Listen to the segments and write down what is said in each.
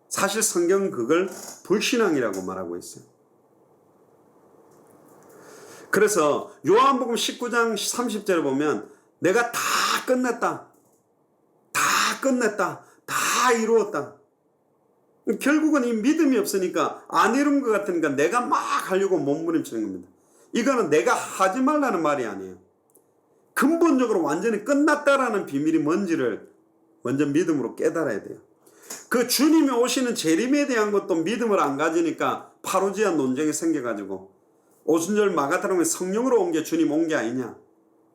사실 성경은 그걸 불신앙이라고 말하고 있어요. 그래서 요한복음 19장 30절에 보면 내가 다 끝냈다. 다 끝냈다. 다 이루었다. 결국은 이 믿음이 없으니까 안 이룬 것 같으니까 내가 막 하려고 몸부림치는 겁니다. 이거는 내가 하지 말라는 말이 아니에요. 근본적으로 완전히 끝났다라는 비밀이 뭔지를 먼저 믿음으로 깨달아야 돼요. 그 주님이 오시는 재림에 대한 것도 믿음을 안 가지니까 파루지아 논쟁이 생겨가지고 오순절 마가다락에 성령으로 온 게 주님 온 게 아니냐.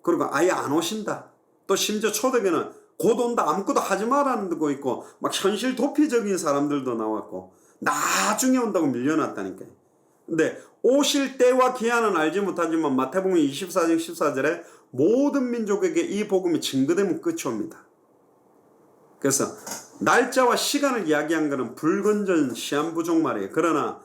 그리고 아예 안 오신다. 또 심지어 초대교는 곧 온다. 아무것도 하지 말라는 데도 있고 막 현실 도피적인 사람들도 나왔고 나중에 온다고 밀려났다니까요. 근데 오실 때와 기한은 알지 못하지만 마태복음 24장 14절에 모든 민족에게 이 복음이 증거되면 끝이 옵니다. 그래서 날짜와 시간을 이야기한 것은 불건전 시한부족 말이에요. 그러나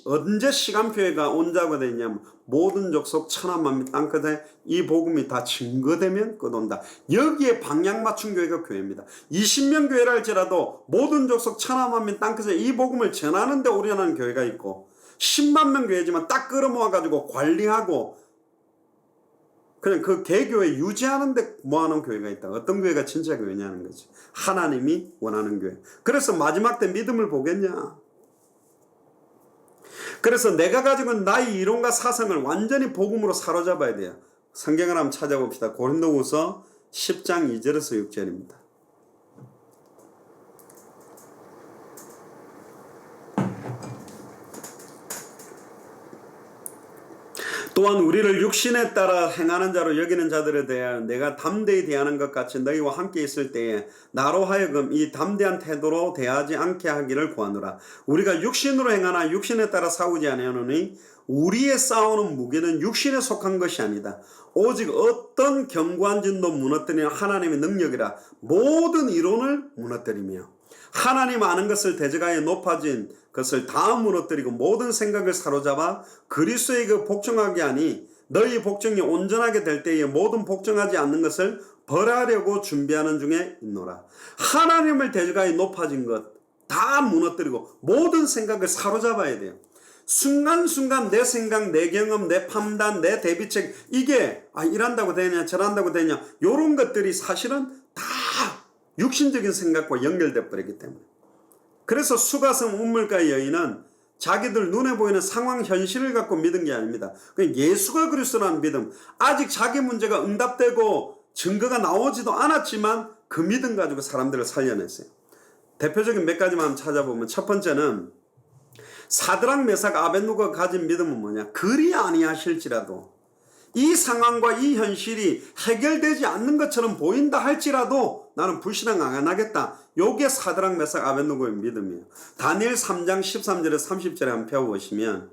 언제 시간표가 온다고 되냐면 모든 족속 천하만민 땅끝에 이 복음이 다 증거되면 끝 온다. 여기에 방향 맞춘 교회가 교회입니다. 20명 교회라 할지라도 모든 족속 천하만민 땅끝에 이 복음을 전하는 데 오려는 교회가 있고 10만 명 교회지만 딱 끌어모아 가지고 관리하고 그냥 그 개교회 유지하는 데 모아놓은 교회가 있다. 어떤 교회가 진짜 교회냐는 거지. 하나님이 원하는 교회. 그래서 마지막 때 믿음을 보겠냐. 그래서 내가 가지고 있는 나의 이론과 사상을 완전히 복음으로 사로잡아야 돼요. 성경을 한번 찾아봅시다. 고린도후서 10장 2절에서 6절입니다. 또한 우리를 육신에 따라 행하는 자로 여기는 자들에 대하여 내가 담대히 대하는 것 같이 너희와 함께 있을 때에 나로 하여금 이 담대한 태도로 대하지 않게 하기를 구하노라. 우리가 육신으로 행하나 육신에 따라 싸우지 아니하노니 우리의 싸우는 무기는 육신에 속한 것이 아니다. 오직 어떤 견고한 진도 무너뜨리는 하나님의 능력이라. 모든 이론을 무너뜨리며 하나님 아는 것을 대적하여 높아진 것을 다 무너뜨리고 모든 생각을 사로잡아 그리스도에게 복종하게 하니 너희 복종이 온전하게 될 때에 모든 복종하지 않는 것을 벌하려고 준비하는 중에 있노라. 하나님을 대적하여 높아진 것 다 무너뜨리고 모든 생각을 사로잡아야 돼요. 순간순간 내 생각, 내 경험, 내 판단, 내 대비책 이게 이란다고 되냐 저란다고 되냐 이런 것들이 사실은 다 육신적인 생각과 연결돼 버리기 때문에. 그래서 수가성 운물가의 여인은 자기들 눈에 보이는 상황 현실을 갖고 믿은 게 아닙니다. 예수가 그리스도라는 믿음. 아직 자기 문제가 응답되고 증거가 나오지도 않았지만 그 믿음 가지고 사람들을 살려냈어요. 대표적인 몇 가지만 한번 찾아보면 첫 번째는 사드락 메삭 아벳느고가 가진 믿음은 뭐냐. 그리 아니하실지라도 이 상황과 이 현실이 해결되지 않는 것처럼 보인다 할지라도 나는 불신앙 안 하겠다. 요게 사드락 메삭 아벳느고의 믿음이에요. 다니엘 3장 13절에 30절에 한번 펴보시면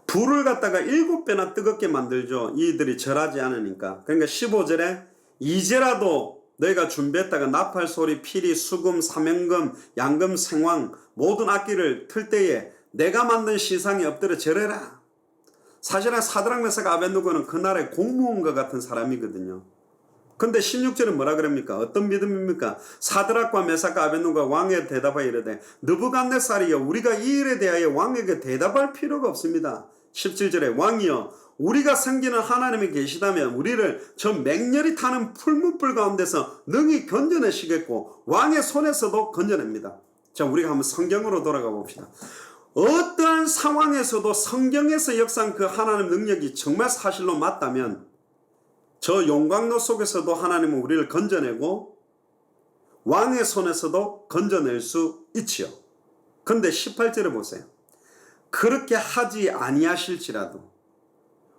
불을 갖다가 7배나 뜨겁게 만들죠. 이들이 절하지 않으니까. 그러니까 15절에 이제라도 너희가 준비했다가 나팔 소리, 피리, 수금, 사명금, 양금, 생황 모든 악기를 틀 때에 내가 만든 시상에 엎드려 절해라. 사실은 사드락 메삭 아벳느고는 그날의 공무원과 같은 사람이거든요. 근데 16절은 뭐라 그럽니까? 어떤 믿음입니까? 사드락과 메삭과 아벳느고가 왕에 대답하여 이르되 느부갓네살이여 우리가 이 일에 대하여 왕에게 대답할 필요가 없습니다. 17절에 왕이여 우리가 섬기는 하나님이 계시다면 우리를 저 맹렬히 타는 풀무불 가운데서 능히 건져내시겠고 왕의 손에서도 건져냅니다. 자, 우리가 한번 성경으로 돌아가 봅시다. 어떠한 상황에서도 성경에서 역사한 그 하나님 능력이 정말 사실로 맞다면 저 용광로 속에서도 하나님은 우리를 건져내고 왕의 손에서도 건져낼 수 있지요. 그런데 18절에 보세요. 그렇게 하지 아니하실지라도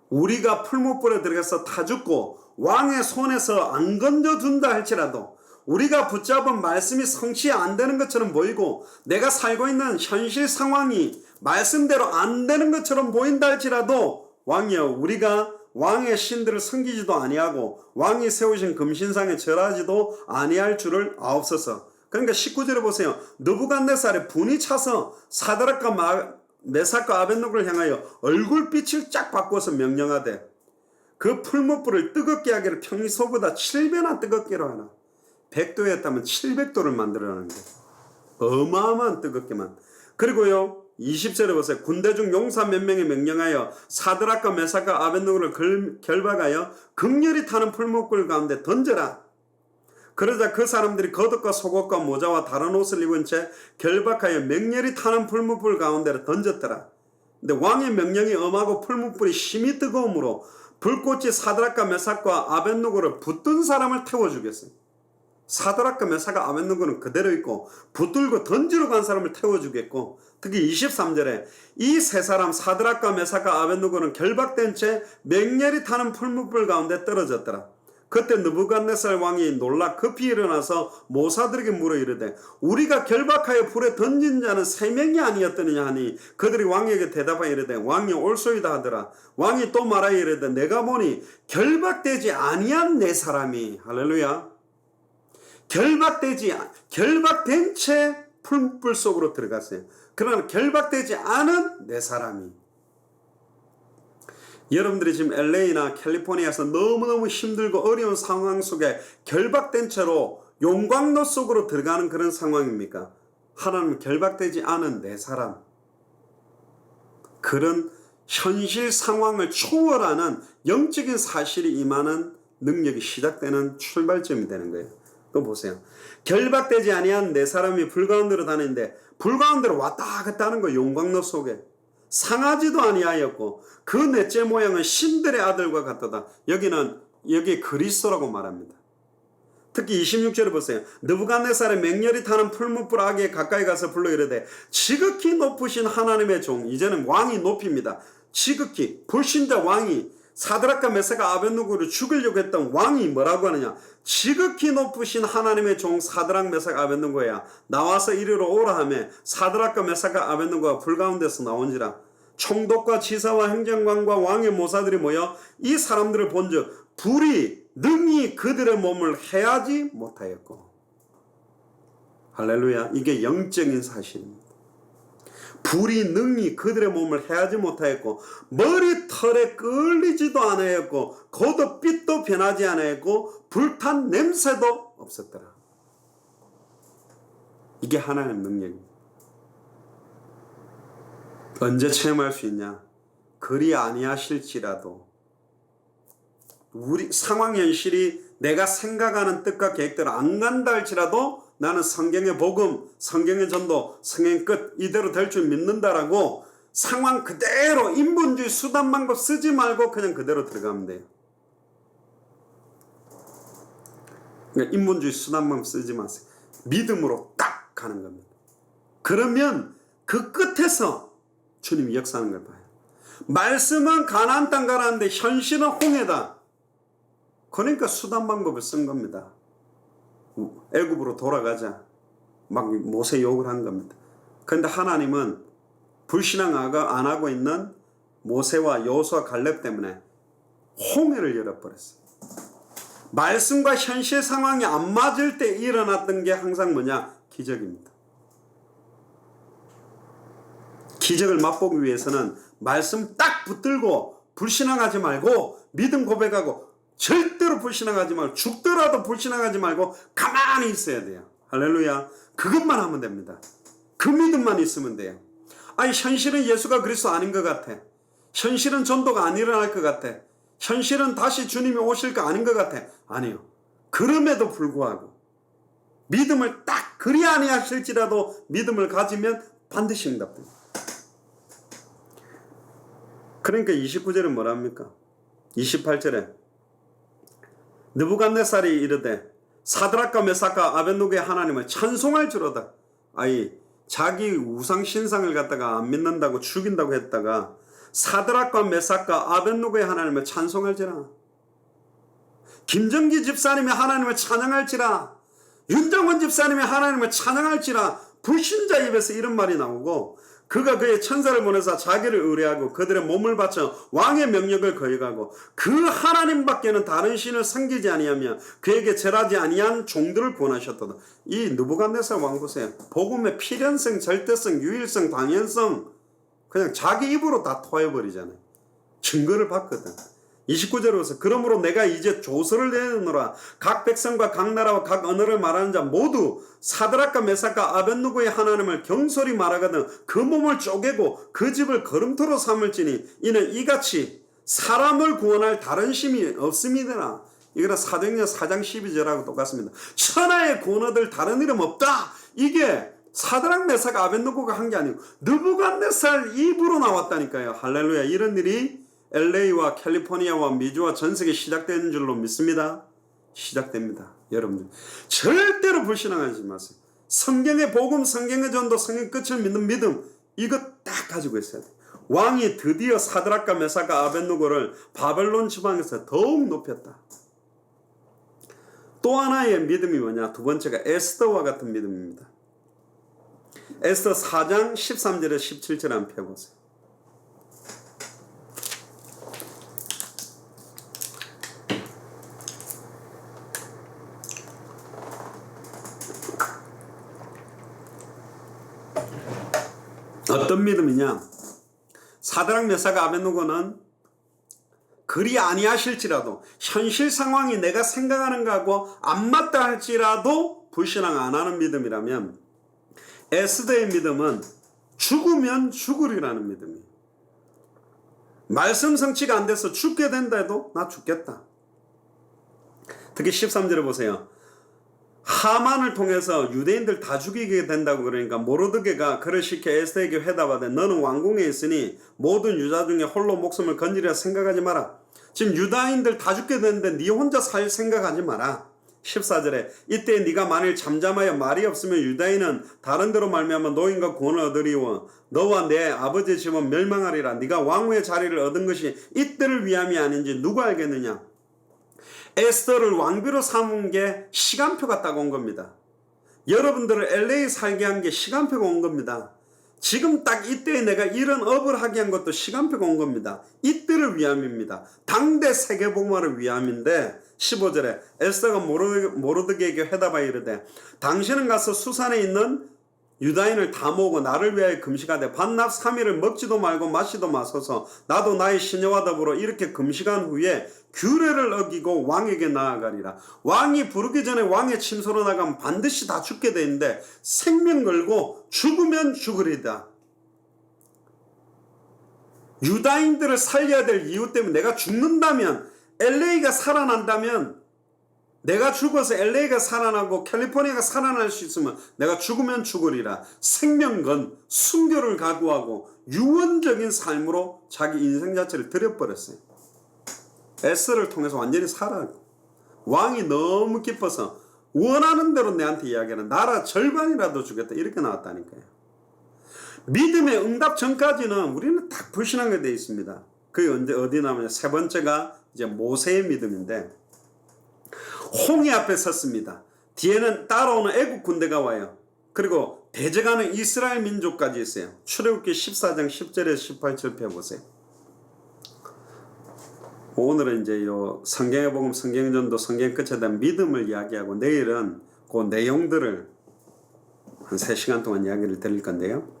우리가 풀무불에 들어가서 타 죽고 왕의 손에서 안 건져준다 할지라도 우리가 붙잡은 말씀이 성취 안 되는 것처럼 보이고 내가 살고 있는 현실 상황이 말씀대로 안 되는 것처럼 보인다 할지라도 왕이여 우리가 왕의 신들을 섬기지도 아니하고 왕이 세우신 금신상에 절하지도 아니할 줄을 아옵소서. 그러니까 19절에 보세요. 느부갓네살의 분이 차서 사드락과 메삭과 아벳느고를 향하여 얼굴빛을 쫙 바꿔서 명령하되 그 풀무불을 뜨겁게 하기를 평소보다 7배나 뜨겁게로 하나. 100도였다면 700도를 만들어내는 거예요. 어마어마한 뜨겁게만. 그리고요 20절에 보세요. 군대 중 용사 몇 명에 명령하여 사드락과 메삭과 아벳느고를 결박하여 극렬히 타는 풀무불 가운데 던져라. 그러자 그 사람들이 겉옷과 속옷과 모자와 다른 옷을 입은 채 결박하여 맹렬히 타는 풀무불 가운데로 던졌더라. 근데 왕의 명령이 엄하고 풀무불이 심히 뜨거움으로 불꽃이 사드락과 메삭과 아벳느고를 붙든 사람을 태워 죽였어요. 사드락과 메삭과 아벳느고는 그대로 있고 붙들고 던지러 간 사람을 태워 죽였고, 특히 23절에 이 세 사람 사드락과 메삭과 아벳느고는 결박된 채 맹렬히 타는 풀무불 가운데 떨어졌더라. 그때 느부갓네살 왕이 놀라 급히 일어나서 모사들에게 물어 이르되 우리가 결박하여 불에 던진 자는 3명이 아니었더느냐 하니 그들이 왕에게 대답하여 이르되 왕이 옳소이다 하더라. 왕이 또 말하여 이르되 내가 보니 결박되지 아니한 네 사람이, 할렐루야, 결박된 채 풀불 속으로 들어갔어요. 그러나 결박되지 않은 네 사람이. 여러분들이 지금 LA나 캘리포니아에서 너무너무 힘들고 어려운 상황 속에 결박된 채로 용광로 속으로 들어가는 그런 상황입니까? 하나님은 결박되지 않은 네 사람. 그런 현실 상황을 초월하는 영적인 사실이 임하는 능력이 시작되는 출발점이 되는 거예요. 또 보세요. 결박되지 아니한 네 사람이 불 가운데로 다니는데 불 가운데로 왔다 갔다 하는 거예요. 용광로 속에. 상하지도 아니하였고 그 넷째 모양은 신들의 아들과 같도다. 여기 그리스도라고 말합니다. 특히 26절을 보세요. 느부갓네살의 맹렬히 타는 풀무불 아기에 가까이 가서 불러 이르되 지극히 높으신 하나님의 종, 이제는 왕이 높입니다. 지극히 불신자 왕이 사드락과 메삭과 아벳느고를 죽이려고 했던 왕이 뭐라고 하느냐? 지극히 높으신 하나님의 종 사드락 메삭 아벳느고야 나와서 이리로 오라 하며 사드락과 메삭과 아벳느고가 불 가운데서 나온지라. 총독과 지사와 행정관과 왕의 모사들이 모여 이 사람들을 본즉 불이 능히 그들의 몸을 해하지 못하였고. 할렐루야. 이게 영적인 사실입니다. 불이 능히 그들의 몸을 해하지 못하였고 머리털에 끌리지도 않았고 겉옷빛도 변하지 않았고 불탄 냄새도 없었더라. 이게 하나님의 능력입니다. 언제 체험할 수 있냐? 그리 아니하실지라도 우리 상황 현실이 내가 생각하는 뜻과 계획대로 안 간다 할지라도 나는 성경의 복음, 성경의 전도, 성경의 끝 이대로 될 줄 믿는다라고 상황 그대로 인본주의 수단 방법 쓰지 말고 그냥 그대로 들어가면 돼요. 그러니까 인본주의 수단 방법 쓰지 마세요. 믿음으로 딱 가는 겁니다. 그러면 그 끝에서 주님이 역사하는 걸 봐요. 말씀은 가나안 땅 가라는데 현실은 홍해다. 그러니까 수단 방법을 쓴 겁니다. 애굽으로 돌아가자 막 모세 욕을 한 겁니다. 그런데 하나님은 불신앙 안 하고 있는 모세와 여호수아 갈렙 때문에 홍해를 열어버렸어요. 말씀과 현실 상황이 안 맞을 때 일어났던 게 항상 뭐냐? 기적입니다. 기적을 맛보기 위해서는 말씀 딱 붙들고 불신앙하지 말고 믿음 고백하고 절대로 불신앙하지 말고 죽더라도 불신앙하지 말고 가만히 있어야 돼요. 할렐루야. 그것만 하면 됩니다. 그 믿음만 있으면 돼요. 아니 현실은 예수가 그리스도 아닌 것 같아. 현실은 전도가 안 일어날 것 같아. 현실은 다시 주님이 오실 거 아닌 것 같아. 아니요. 그럼에도 불구하고 믿음을 딱 그리 아니하실지라도 믿음을 가지면 반드시 응답됩니다. 그러니까 29절은 뭐랍니까? 28절에 느부갓네살이 이르되 사드락과 메삭과 아벳느고의 하나님을 찬송할지로다. 아이 자기 우상 신상을 갖다가 안 믿는다고 죽인다고 했다가 사드락과 메삭과 아벳느고의 하나님을 찬송할지라. 김정기 집사님의 하나님을 찬양할지라. 윤정원 집사님의 하나님을 찬양할지라. 불신자 입에서 이런 말이 나오고 그가 그의 천사를 보내서 자기를 의뢰하고 그들의 몸을 바쳐 왕의 명령을 거역하고 그 하나님밖에는 다른 신을 섬기지 아니하며 그에게 절하지 아니한 종들을 구원하셨도다. 이 느부갓네살 왕 보세요. 복음의 필연성, 절대성, 유일성, 당연성 그냥 자기 입으로 다 토해버리잖아요. 증거를 봤거든. 29절에 보세요. 그러므로 내가 이제 조서를 내놓노라. 각 백성과 각 나라와 각 언어를 말하는 자 모두 사드락과 메삭과 아벳느고의 하나님을 경솔히 말하거든 그 몸을 쪼개고 그 집을 거름토로 삼을지니 이는 이같이 사람을 구원할 다른 힘이 없음이더라. 이거는 사도행전 4장 12절하고 똑같습니다. 천하의 구원 얻을 다른 이름 없다. 이게 사드락 메삭 아벳느고가 한 게 아니고 느부갓네살 입으로 나왔다니까요. 할렐루야. 이런 일이 LA와 캘리포니아와 미주와 전 세계 시작되는 줄로 믿습니다. 시작됩니다. 여러분들 절대로 불신앙하지 마세요. 성경의 복음, 성경의 전도, 성경 끝을 믿는 믿음 이거 딱 가지고 있어야 돼요. 왕이 드디어 사드락과 메삭과 아벳느고를 바벨론 지방에서 더욱 높였다. 또 하나의 믿음이 뭐냐? 두 번째가 에스더와 같은 믿음입니다. 에스더 4장 13절에 17절 한번 펴보세요. 어떤 믿음이냐? 사드락 메삭 아벳느고는 그리 아니하실지라도 현실 상황이 내가 생각하는 거하고 안 맞다 할지라도 불신앙 안 하는 믿음이라면 에스더의 믿음은 죽으면 죽으리라는 믿음이에요. 말씀 성취가 안 돼서 죽게 된다 해도 나 죽겠다. 특히 13절에 보세요. 하만을 통해서 유대인들 다 죽이게 된다고 그러니까 모르드게가 그를 시켜 에스더에게 회답하되 너는 왕궁에 있으니 모든 유다 중에 홀로 목숨을 건지리라 생각하지 마라. 지금 유다인들 다 죽게 되는데 네 혼자 살 생각하지 마라. 14절에 이때 네가 만일 잠잠하여 말이 없으면 유다인은 다른 데로 말미암아 노인과 구원을 얻으리오 너와 내 아버지의 집은 멸망하리라. 네가 왕후의 자리를 얻은 것이 이때를 위함이 아닌지 누가 알겠느냐. 에스더를 왕비로 삼은 게 시간표가 딱 온 겁니다. 여러분들을 LA 살게 한 게 시간표가 온 겁니다. 지금 딱 이때에 내가 이런 업을 하게 한 것도 시간표가 온 겁니다. 이때를 위함입니다. 당대 세계복음화를 위함인데 15절에 에스더가 모르드게에게 회답하여 이르되 당신은 가서 수산에 있는 유다인을 다 모으고 나를 위하여 금식하되 반납 3일을 먹지도 말고 마시도 마소서. 나도 나의 시녀와 더불어 이렇게 금식한 후에 규례를 어기고 왕에게 나아가리라. 왕이 부르기 전에 왕의 침소로 나가면 반드시 다 죽게 되는데 생명 걸고 죽으면 죽으리다. 유다인들을 살려야 될 이유 때문에 내가 죽는다면 LA가 살아난다면 내가 죽어서 LA가 살아나고 캘리포니아가 살아날 수 있으면 내가 죽으면 죽으리라. 생명건 순교를 각오하고 유언적인 삶으로 자기 인생 자체를 드려버렸어요. 에스더를 통해서 완전히 살아가고 왕이 너무 기뻐서 원하는 대로 내한테 이야기하는 나라 절반이라도 주겠다 이렇게 나왔다니까요. 믿음의 응답 전까지는 우리는 딱 불신하게 되어 있습니다. 그게 어디 나오냐. 세 번째가 이제 모세의 믿음인데 홍해 앞에 섰습니다. 뒤에는 따라오는 애국 군대가 와요. 그리고 대적하는 이스라엘 민족까지 있어요. 출애굽기 14장 10절에서 18절 펴보세요. 오늘은 이제 요 성경의 복음, 성경전도, 성경 끝에 대한 믿음을 이야기하고 내일은 그 내용들을 한 3시간 동안 이야기를 드릴 건데요.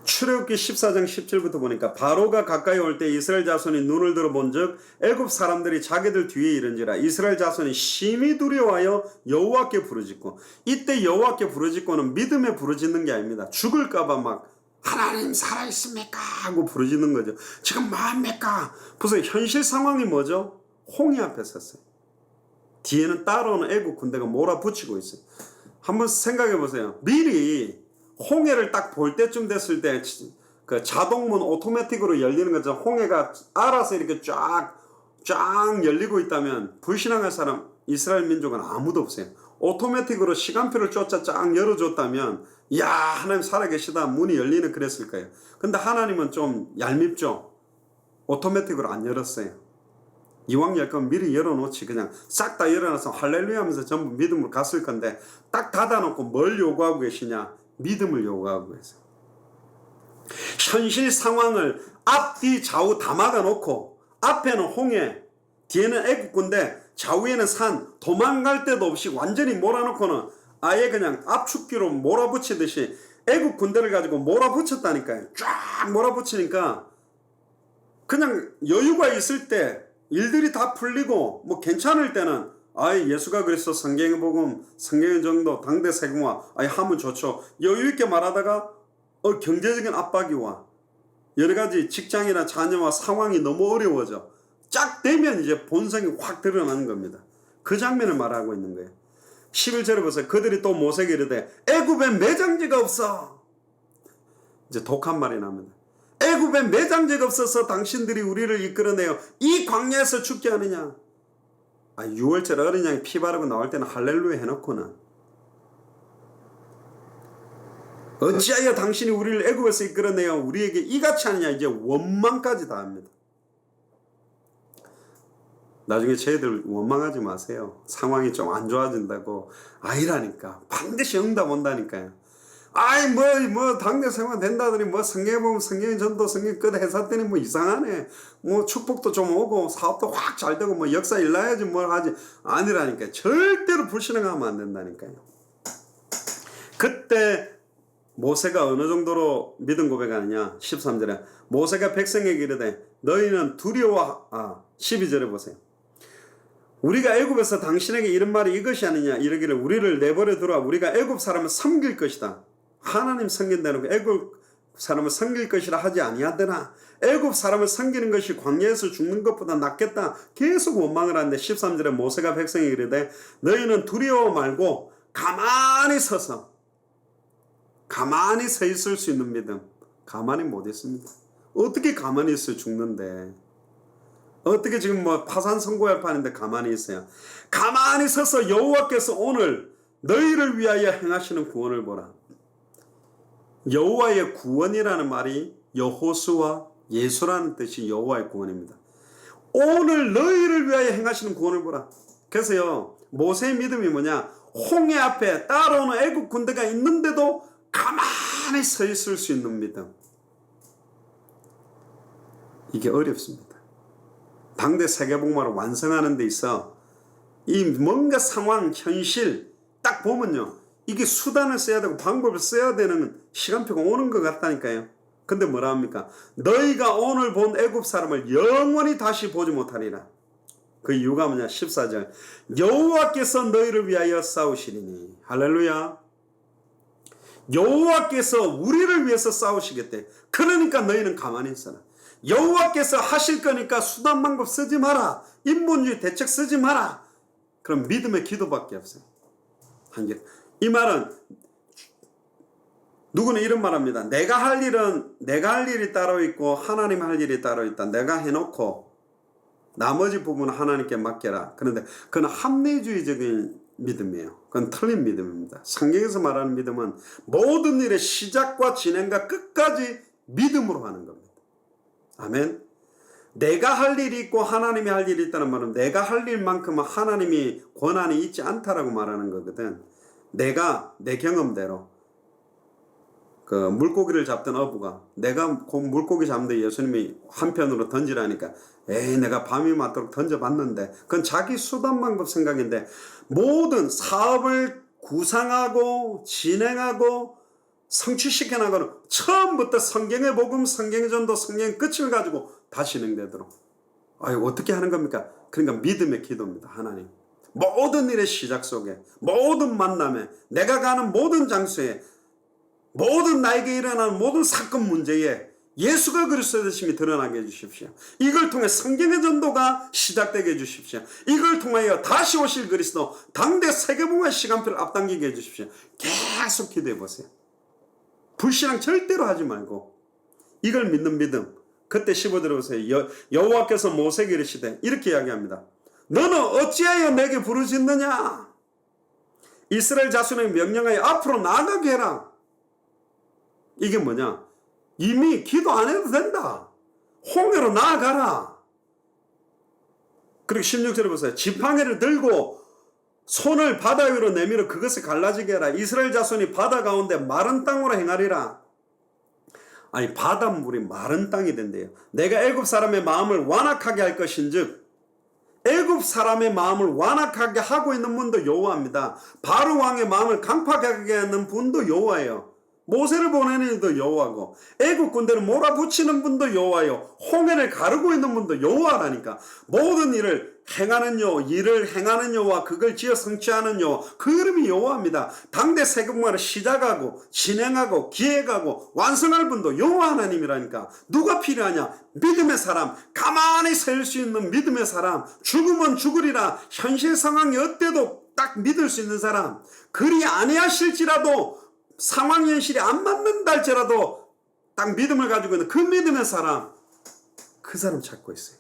출애굽기 14장 10절부터 보니까 바로가 가까이 올 때 이스라엘 자손이 눈을 들어본 즉 애굽 사람들이 자기들 뒤에 이른지라 이스라엘 자손이 심히 두려워하여 여호와께 부르짖고 이때 여호와께 부르짖고는 믿음에 부르짖는 게 아닙니다. 죽을까봐 막 하나님 살아있습니까? 하고 부르짖는 거죠. 지금 뭐합니까? 보세요. 현실 상황이 뭐죠? 홍해 앞에 섰어요. 뒤에는 따라오는 애국 군대가 몰아붙이고 있어요. 한번 생각해 보세요. 미리 홍해를 딱 볼 때쯤 됐을 때 그 자동문 오토매틱으로 열리는 거죠. 홍해가 알아서 이렇게 쫙 열리고 있다면 불신앙할 사람 이스라엘 민족은 아무도 없어요. 오토매틱으로 시간표를 쫓아 쫙 열어줬다면 야 하나님 살아계시다 문이 열리는 그랬을 거예요. 근데 하나님은 좀 얄밉죠. 오토매틱으로 안 열었어요. 이왕 열 거면 미리 열어놓지 그냥 싹 다 열어놔서 할렐루야 하면서 전부 믿음으로 갔을 건데 딱 닫아놓고 뭘 요구하고 계시냐. 믿음을 요구하고 계세요. 현실 상황을 앞뒤 좌우 다 막아놓고 앞에는 홍해 뒤에는 애국군대 좌우에는 산 도망갈 데도 없이 완전히 몰아놓고는 아예 그냥 압축기로 몰아붙이듯이 애국군대를 가지고 몰아붙였다니까요. 쫙 몰아붙이니까 그냥 여유가 있을 때 일들이 다 풀리고 뭐 괜찮을 때는 아이 예수가 그리스도 성경의 복음 성경의 정도 당대 세금화 아이 하면 좋죠. 여유 있게 말하다가 경제적인 압박이 와. 여러 가지 직장이나 자녀와 상황이 너무 어려워져. 쫙 되면 이제 본성이 확 드러나는 겁니다. 그 장면을 말하고 있는 거예요. 11절에 보세요. 그들이 또 모세에게 이르되 애굽에 매장지가 없어. 이제 독한 말이 납니다. 애굽에 매장지가 없어서 당신들이 우리를 이끌어내어 이 광야에서 죽게 하느냐. 6월절 어린 양이 피 바르고 나올 때는 할렐루야 해놓고는 어찌하여 당신이 우리를 애굽에서 이끌어내어 우리에게 이같이 하느냐. 이제 원망까지 다 합니다. 나중에 저희들 원망하지 마세요. 상황이 좀 안 좋아진다고. 아니라니까. 반드시 응답 온다니까요. 아이 당대 생활 된다더니 성경에 보면 성경의 전도 성경 끝 해서 때는 이상하네. 축복도 좀 오고 사업도 확 잘 되고 역사 일나야지 뭘 하지. 아니라니까. 절대로 불신앙하면 안 된다니까요. 그때 모세가 어느 정도로 믿음 고백하느냐. 13절에 모세가 백성에게 이르되 너희는 두려워. 12절에 보세요. 우리가 애굽에서 당신에게 이런 말이 이것이 아니냐. 이르기를 우리를 내버려 두라. 우리가 애굽 사람을 섬길 것이다. 하나님 섬긴다는 거 애굽 사람을 섬길 것이라 하지 아니하더나 애굽 사람을 섬기는 것이 광야에서 죽는 것보다 낫겠다. 계속 원망을 하는데 13절에 모세가 백성에게 이르되 너희는 두려워 말고 가만히 서 있을 수 있는 믿음. 가만히 못 있습니다. 어떻게 가만히 있어 죽는데. 어떻게 지금 파산 선고할 판인데 가만히 있어요. 가만히 서서 여호와께서 오늘 너희를 위하여 행하시는 구원을 보라. 여호와의 구원이라는 말이 여호수와 예수라는 뜻이 여호와의 구원입니다. 오늘 너희를 위하여 행하시는 구원을 보라. 그래서요 모세의 믿음이 뭐냐. 홍해 앞에 따라오는 애국 군대가 있는데도 가만히 서 있을 수 있는 믿음. 이게 어렵습니다. 당대 세계복음화를 완성하는 데 있어 이 뭔가 상황, 현실 딱 보면요. 이게 수단을 써야 되고 방법을 써야 되는 시간표가 오는 것 같다니까요. 근데 뭐라 합니까? 너희가 오늘 본 애굽 사람을 영원히 다시 보지 못하리라. 그 이유가 뭐냐? 14절 여호와께서 너희를 위하여 싸우시리니. 할렐루야. 여호와께서 우리를 위해서 싸우시겠대. 그러니까 너희는 가만히 있어라. 여호와께서 하실 거니까 수단 방법 쓰지 마라. 인본주의 대책 쓰지 마라. 그럼 믿음의 기도밖에 없어요. 이 말은 누구는 이런 말합니다. 내가 할 일이 따로 있고 하나님 할 일이 따로 있다. 내가 해놓고 나머지 부분은 하나님께 맡겨라. 그런데 그건 합리주의적인 믿음이에요. 그건 틀린 믿음입니다. 성경에서 말하는 믿음은 모든 일의 시작과 진행과 끝까지 믿음으로 하는 겁니다. 아멘. 내가 할 일이 있고 하나님이 할 일이 있다는 말은 내가 할 일만큼은 하나님이 권한이 있지 않다라고 말하는 거거든. 내가 내 경험대로 그 물고기를 잡던 어부가 내가 물고기 잡는데 예수님이 한편으로 던지라니까 내가 밤이 맞도록 던져봤는데 그건 자기 수단 방법 생각인데 모든 사업을 구상하고 진행하고 성취시켜 나가는 처음부터 성경의 복음, 성경의 전도, 성경의 끝을 가지고 다 진행되도록. 어떻게 하는 겁니까? 그러니까 믿음의 기도입니다. 하나님. 모든 일의 시작 속에, 모든 만남에, 내가 가는 모든 장소에, 모든 나에게 일어나는 모든 사건 문제에 예수가 그리스도 되심이 드러나게 해주십시오. 이걸 통해 성경의 전도가 시작되게 해주십시오. 이걸 통하여 다시 오실 그리스도, 당대 세계복음의 시간표를 앞당기게 해주십시오. 계속 기도해 보세요. 불신앙 절대로 하지 말고 이걸 믿는 믿음. 그때 15절에 보세요. 여호와께서 모세에게 이르시되 이렇게 이야기합니다. 너는 어찌하여 내게 부르짖느냐? 이스라엘 자손에게 명령하여 앞으로 나아가게 해라. 이게 뭐냐? 이미 기도 안 해도 된다. 홍해로 나아가라. 그리고 16절에 보세요. 지팡이를 들고 손을 바다 위로 내밀어 그것을 갈라지게 해라. 이스라엘 자손이 바다 가운데 마른 땅으로 행하리라. 바닷물이 마른 땅이 된대요. 내가 애굽 사람의 마음을 완악하게 할 것인즉 애굽 사람의 마음을 완악하게 하고 있는 분도 여호와입니다. 바로 왕의 마음을 강팍하게 하는 분도 여호와예요. 모세를 보내는 이도 여호와고, 애국 군대를 몰아붙이는 분도 여호와요, 홍해를 가르고 있는 분도 여호와라니까. 모든 일을 행하는 여호와, 그걸 지어 성취하는 여호와, 그 이름이 여호와입니다. 당대 세금말을 시작하고 진행하고 기획하고 완성할 분도 여호와 하나님이라니까. 누가 필요하냐? 믿음의 사람, 가만히 설 수 있는 믿음의 사람, 죽으면 죽으리라, 현실 상황이 어때도 딱 믿을 수 있는 사람, 그리 아니하실지라도 상황 현실이 안 맞는다 할지라도 딱 믿음을 가지고 있는 그 믿음의 사람, 그 사람 찾고 있어요.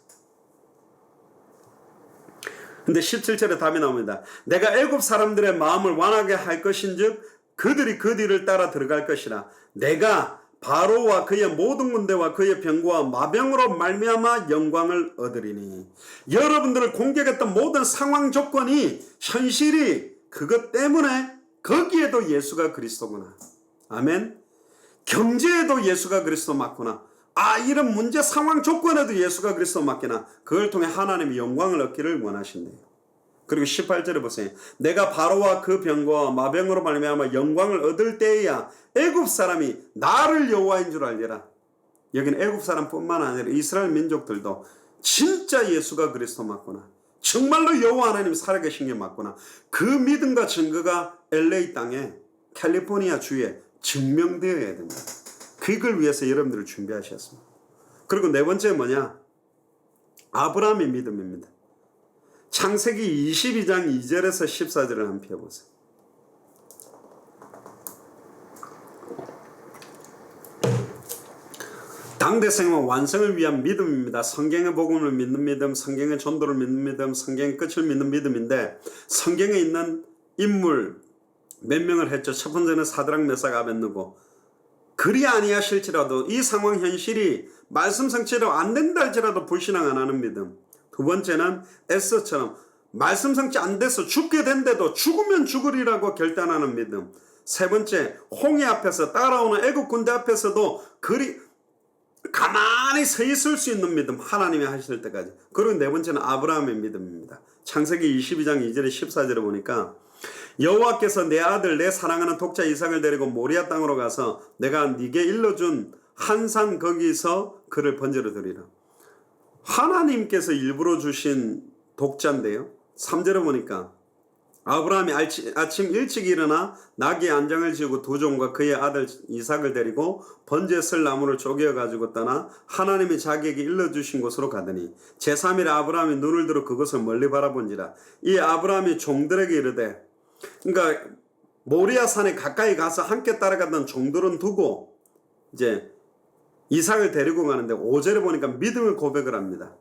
근데 17절에 답이 나옵니다. 내가 애굽 사람들의 마음을 완하게 할 것인즉 그들이 그 뒤를 따라 들어갈 것이라. 내가 바로와 그의 모든 군대와 그의 병거와 마병으로 말미암아 영광을 얻으리니. 여러분들을 공격했던 모든 상황 조건이, 현실이 그것 때문에 거기에도 예수가 그리스도구나. 아멘. 경제에도 예수가 그리스도 맞구나. 이런 문제 상황 조건에도 예수가 그리스도 맞구나. 그걸 통해 하나님이 영광을 얻기를 원하신대요. 그리고 18절에 보세요. 내가 바로와 그 병거와 마병으로 말미암아 영광을 얻을 때에야 애굽 사람이 나를 여호와인 줄 알리라. 여기는 애굽 사람뿐만 아니라 이스라엘 민족들도 진짜 예수가 그리스도 맞구나, 정말로 여호와 하나님이 살아계신 게 맞구나, 그 믿음과 증거가 LA 땅에, 캘리포니아 주에 증명되어야 된다. 그걸 위해서 여러분들을 준비하셨습니다. 그리고 네 번째 뭐냐? 아브라함의 믿음입니다. 창세기 22장 2절에서 14절을 한번 펴보세요. 당대 생활 완성을 위한 믿음입니다. 성경의 복음을 믿는 믿음, 성경의 전도를 믿는 믿음, 성경의 끝을 믿는 믿음인데, 성경에 있는 인물 몇 명을 했죠. 첫 번째는 사드락 메삭 아벳느고. 그리 아니하실지라도, 이 상황 현실이 말씀 성취로 안 된다 할지라도 불신앙 안 하는 믿음. 두 번째는 에스더처럼 말씀 성취 안 돼서 죽게 된데도 죽으면 죽으리라고 결단하는 믿음. 세 번째, 홍해 앞에서, 따라오는 애국 군대 앞에서도 그리 가만히 서 있을 수 있는 믿음, 하나님이 하실 때까지. 그리고 네 번째는 아브라함의 믿음입니다. 창세기 22장 2절에 14절에 보니까, 여호와께서 내 아들 내 사랑하는 독자 이삭을 데리고 모리아 땅으로 가서 내가 네게 일러준 한 산 거기서 그를 번제로 드리라. 하나님께서 일부러 주신 독자인데요. 3절에 보니까 아브라함이 아침 일찍 일어나 나귀의 안장을 지우고 두 종과 그의 아들 이삭을 데리고 번제 쓸 나무를 쪼개어 가지고 떠나 하나님이 자기에게 일러주신 곳으로 가더니 제3일에 아브라함이 눈을 들어 그것을 멀리 바라본지라. 이 아브라함이 종들에게 이르되, 그러니까 모리아 산에 가까이 가서 함께 따라갔던 종들은 두고 이제 이삭을 데리고 가는데 5절에 보니까 믿음을 고백을 합니다.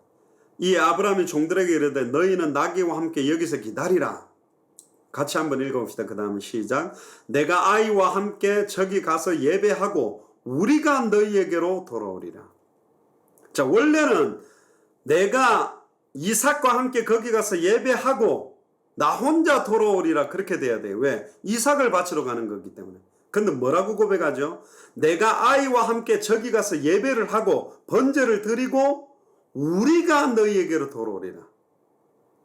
이 아브라함이 종들에게 이르되 너희는 나귀와 함께 여기서 기다리라. 같이 한번 읽어봅시다. 그 다음에 시작. 내가 아이와 함께 저기 가서 예배하고 우리가 너희에게로 돌아오리라. 자, 원래는 내가 이삭과 함께 거기 가서 예배하고 나 혼자 돌아오리라, 그렇게 돼야 돼요. 왜? 이삭을 바치러 가는 거기 때문에. 근데 뭐라고 고백하죠? 내가 아이와 함께 저기 가서 예배를 하고 번제를 드리고 우리가 너희에게로 돌아오리라.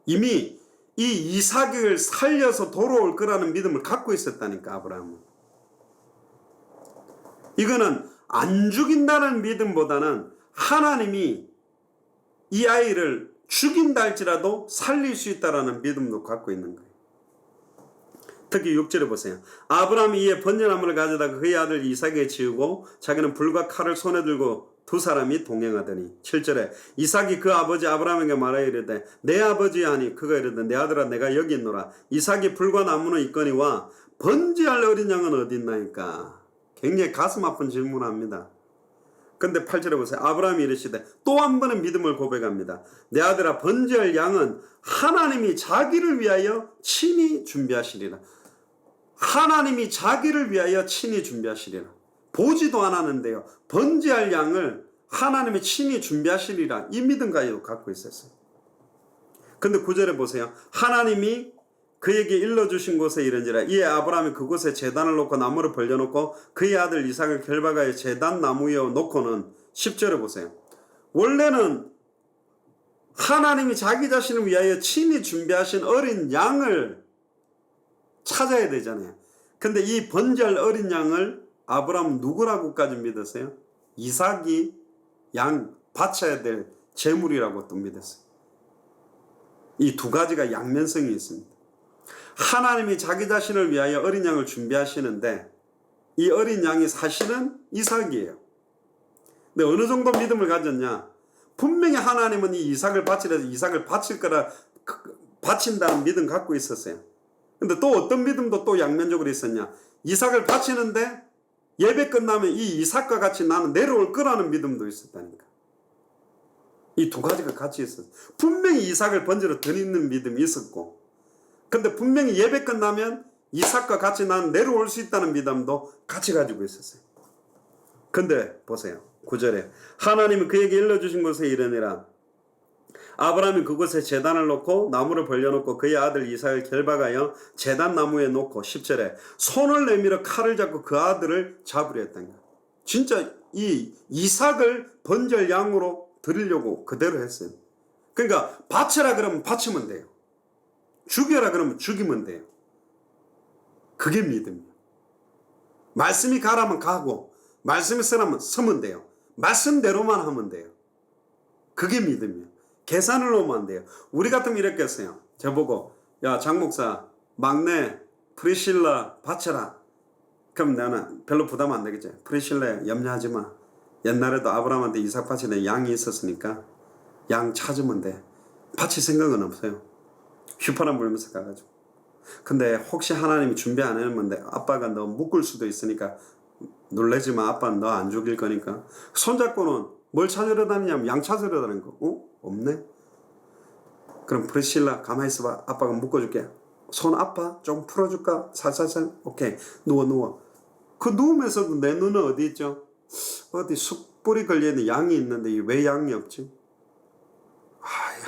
이미 이 이삭을 살려서 돌아올 거라는 믿음을 갖고 있었다니까, 아브라함은. 이거는 안 죽인다는 믿음보다는 하나님이 이 아이를 죽인다 할지라도 살릴 수 있다라는 믿음도 갖고 있는 거예요. 특히 6절에 보세요. 아브라함이 이에 번제나무를 가져다가 그의 아들 이삭에게 지우고 자기는 불과 칼을 손에 들고 두 사람이 동행하더니 7절에 이삭이 그 아버지 아브라함에게 말하여 이르되 내 아버지 하니 그가 이르되 내 아들아 내가 여기 있노라. 이삭이 불과 나무는 있거니와 번제할 어린 양은 어디 있나이까. 굉장히 가슴 아픈 질문을 합니다. 근데 8절에 보세요. 아브라함이 이르시되 또 한 번은 믿음을 고백합니다. 내 아들아 번제할 양은 하나님이 자기를 위하여 친히 준비하시리라. 하나님이 자기를 위하여 친히 준비하시리라. 보지도 않았는데요, 번제할 양을 하나님이 친히 준비하시리라, 이 믿음 갖고 있었어요. 근데 9절에 보세요. 하나님이 그에게 일러주신 곳에 이른지라. 이에 아브라함이 그곳에 제단을 놓고 나무를 벌려놓고 그의 아들 이삭을 결박하여 제단 나무 위에 놓고는 10절에 보세요. 원래는 하나님이 자기 자신을 위하여 친히 준비하신 어린 양을 찾아야 되잖아요. 근데 이 번제할 어린 양을 아브라함은 누구라고까지 믿었어요? 이삭이 양 바쳐야 될 제물이라고 또 믿었어요. 이 두 가지가 양면성이 있습니다. 하나님이 자기 자신을 위하여 어린 양을 준비하시는데 이 어린 양이 사실은 이삭이에요. 근데 어느 정도 믿음을 가졌냐? 분명히 하나님은 이 이삭을 바치려서 이삭을 바칠 거라 바친다는 믿음 갖고 있었어요. 근데 또 어떤 믿음도 또 양면적으로 있었냐? 이삭을 바치는데 예배 끝나면 이 이삭과 같이 나는 내려올 거라는 믿음도 있었다니까. 이 두 가지가 같이 있었어요. 분명히 이삭을 번지러 드리는 믿음이 있었고, 근데 분명히 예배 끝나면 이삭과 같이 나는 내려올 수 있다는 믿음도 같이 가지고 있었어요. 근데 보세요. 9절에 하나님이 그에게 일러주신 곳에 이르니라. 아브라함이 그곳에 제단을 놓고 나무를 벌려놓고 그의 아들 이삭을 결박하여 제단 나무에 놓고 10절에 손을 내밀어 칼을 잡고 그 아들을 잡으려 했던 거야. 진짜 이 이삭을 번절 양으로 드리려고 그대로 했어요. 그러니까 바쳐라 그러면 바치면 돼요. 죽여라 그러면 죽이면 돼요. 그게 믿음이에요. 말씀이 가라면 가고 말씀이 서라면 서면 돼요. 말씀대로만 하면 돼요. 그게 믿음이에요. 계산을 놓으면 안 돼요. 우리 같으면 이렇게 했어요. 저보고 야 장목사 막내 프리실라 바쳐라. 그럼 나는 별로 부담 안 되겠지. 프리실라 염려하지 마. 옛날에도 아브라함한테 이삭 바치는 양이 있었으니까 양 찾으면 돼. 바칠 생각은 없어요. 휘파람 불면서 가가지고. 근데 혹시 하나님이 준비 안 해놓는데 아빠가 너 묶을 수도 있으니까 놀라지 마. 아빠는 너 안 죽일 거니까. 손잡고는 뭘 찾으러 다니냐면 양 찾으러 다니는 거. 없네. 그럼 프리실라 가만히 있어봐. 아빠가 묶어줄게. 손 아파? 좀 풀어줄까? 살살살. 오케이. 누워. 그 누우면서도 내 눈은 어디 있죠? 어디 숯불이 걸려있는 양이 있는데 왜 양이 없지?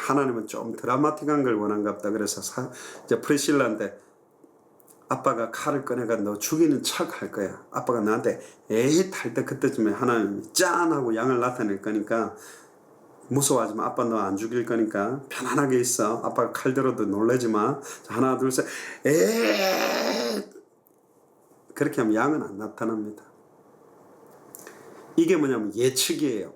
하나님은 좀 드라마틱한 걸 원한가 보다. 그래서 이제 프리실라한테 아빠가 칼을 꺼내가 너 죽이는 척 할 거야. 아빠가 나한테 에잇 할 때 그때쯤에 하나님이 짠 하고 양을 나타낼 거니까 무서워하지 마. 아빠 너 안 죽일 거니까 편안하게 있어. 아빠가 칼 들어도 놀라지 마. 자, 하나 둘 셋 에잇. 그렇게 하면 양은 안 나타납니다. 이게 뭐냐면 예측이에요.